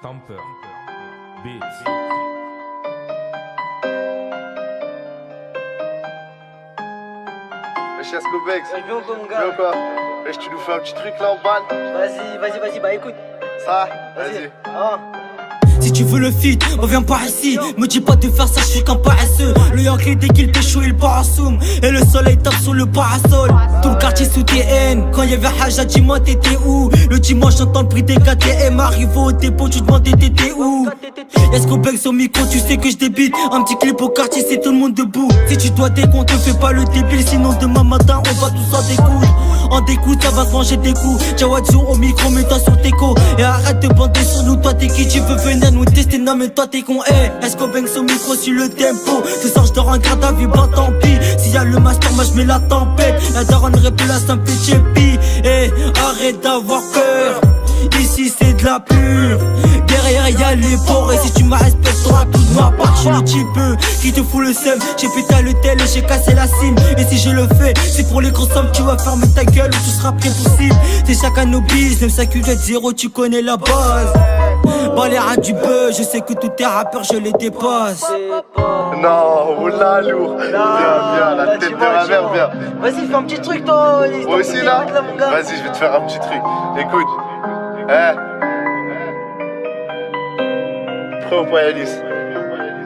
Stamper Beats. Wesh Yaskobex, Ouais, viens quoi mon viens gars. ou quoi? Wesh, tu nous fais un petit truc là en balle? Vas-y, bah écoute. Ça, Vas-y. vas-y. Ah. Si tu veux le feat, reviens par ici. Me dis pas de faire ça, je suis qu'un paresseux. Le Yankee dès qu'il t'échoue, il part à soum. Et le soleil tape sur le parasol. Tout le quartier sous TN. Quand y'avait Haja, dis-moi t'étais où? Le dimanche, j'entends le prix des KTM. Arrive au dépôt, tu demandes t'étais où? Est-ce bec sur micro, tu sais que je débite. Un petit clip au quartier, c'est tout le monde debout. Si tu dois décompter, fais pas le débile. Sinon demain matin, on va tous en découdre. En découte, ça va se manger des coups. Jawadzu au micro, mets-toi sur tes co. Et arrête de bander sur nous, toi t'es qui? Tu veux venir nous tester? Non mais toi t'es con, est-ce qu'on baigne au micro sur le tempo? Ce soir j'dors en garde à vue, bah tant pis. S'il y a le master, moi j'mets la tempête. La daronne répète la simple chépi. Arrête d'avoir peur. Ici c'est de la pure. Derrière y'a les porcs. Et si tu me respectes, t'auras tout de ma part. J'suis le type qui te fout le seum. J'ai pété le tel et j'ai cassé la cime. Et si je le fais, c'est pour les grosses sommes. Tu vas fermer ta gueule ou tu seras pris pour cible. C'est chacun nos bis, 9 tu connais la base. Bah les rats du buzz, je sais que tous tes rappeurs je les dépasse. Non, oula lourd. Viens, la tête de ma mère, viens. Vas-y, fais un petit truc toi. Moi aussi là? Mon gars. Vas-y, je vais te faire un petit truc. Écoute. Prêt ou pas Yanis?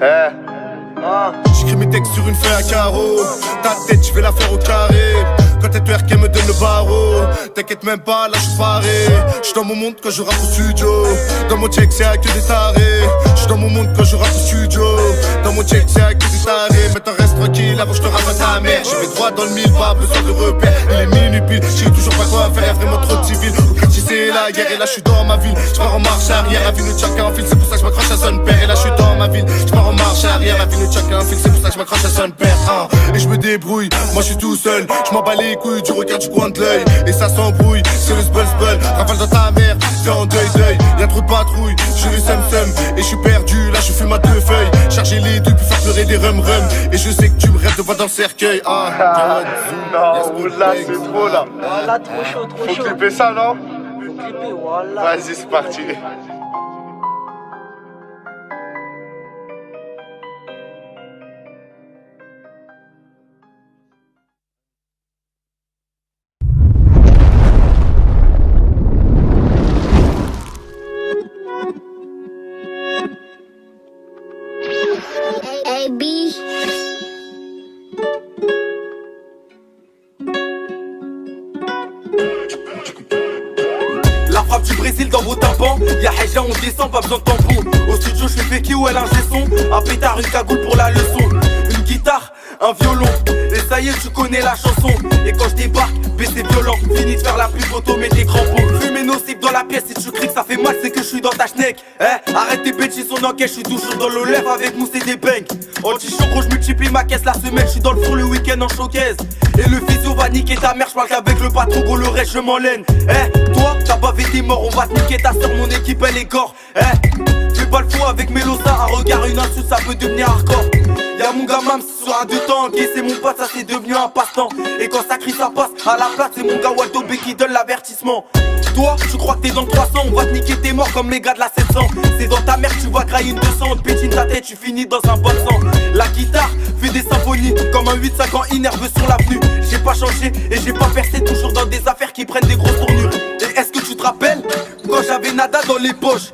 Ah. J'écris mes textes sur une feuille à carreaux. Ta tête, je vais la faire au carré. Quand t'es twerk, elle me donne le barreau. T'inquiète même pas, là j'suis paré. J'suis dans mon monde quand je rappe au studio. Dans mon check, c'est que des tarés. J'suis dans mon monde quand je rappe au studio. Dans mon check, c'est que des tarés. Maintenant reste tranquille, avant je te ramène ta mère. Je vais droit dans le mille, pas besoin de repères. Il est minuit pile, j'sais toujours pas quoi faire. Vraiment trop de civils. Au quartier, c'est la guerre. Et là j'suis dans ma ville. J'pars en marche arrière. La ville de chacun en file, c'est pour ça que j'm'accroche à son père. Et là j'suis dans ma ville. J'pars en marche arrière. La ville de chacun en file, c'est pour ça que j'm'accroche à son père. Et j'me débrouille, moi j'suis tout seul. J'm'en bats les couilles du regard du coin de l'œil. Et ça s'embrouille, c'est le sbul. Rafale dans ta mère, t'es en deuil. Y'a trop de patrouilles, j'ai le seum. Et j'suis perdu, là je fume à deux feuilles. Charger les deux, puis faire pleurer des rum. Et je sais que tu me rêves de voir dans le cercueil. Non, oula, c'est trop là. Voilà, trop chaud. Faut clipper ça, non? Faut clipper, voilà. Vas-y, c'est parti. AB. La frappe du Brésil dans vos tympans. Y'a Haja, on descend, pas besoin de tampon. Au studio, je fais Becky ou elle ingé son. Un pétard, une cagoule pour la leçon. Une guitare, un violon. Et ça y est, tu connais la chanson. Et quand je débarque, baissé violent. Fini de faire la pub, auto, mets des crampons. Fumée nocive dans la pièce, si tu cries que ça fait mal, c'est que je suis dans ta schneck. Arrête tes bêtises, on enquête, je suis toujours dans le lèvre avec mousse et des bangs. Anti-show, gros, je multiplie ma caisse la semaine, je suis dans le four le week-end en showcase. Et le physio va niquer ta mère, je parle qu'avec le patron, gros, le reste, je m'enlaine. Toi, t'as bavé tes morts, on va te niquer ta soeur, mon équipe, elle est gore. Fais pas le fou avec Mélosa, un regard, une insulte, ça peut devenir hardcore. Y'a mon gars Mams sur un deux temps, ok, c'est mon pote, ça c'est devenu un passe-temps. Et quand ça crie, ça passe à la place, c'est mon gars Waldo B qui donne l'avertissement. Toi, tu crois que t'es dans le 300, on va te niquer tes morts comme les gars de la 700. C'est dans ta mère, tu vas grailler une 200, on te pétine ta tête, tu finis dans un bon sang. La guitare fait des symphonies, comme un 8-5 ans nerveux sur l'avenue. J'ai pas changé et j'ai pas percé, toujours dans des affaires qui prennent des grosses tournures. Et est-ce que tu te rappelles, quand j'avais nada dans les poches?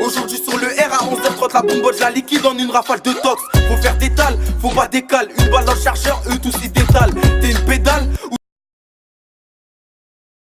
Aujourd'hui sur le R à 11h30 la bombe je la liquide en une rafale de tox. Faut faire d'étal, faut pas décaler. Une balle dans le chargeur, eux tous ils détalent. T'es une pédale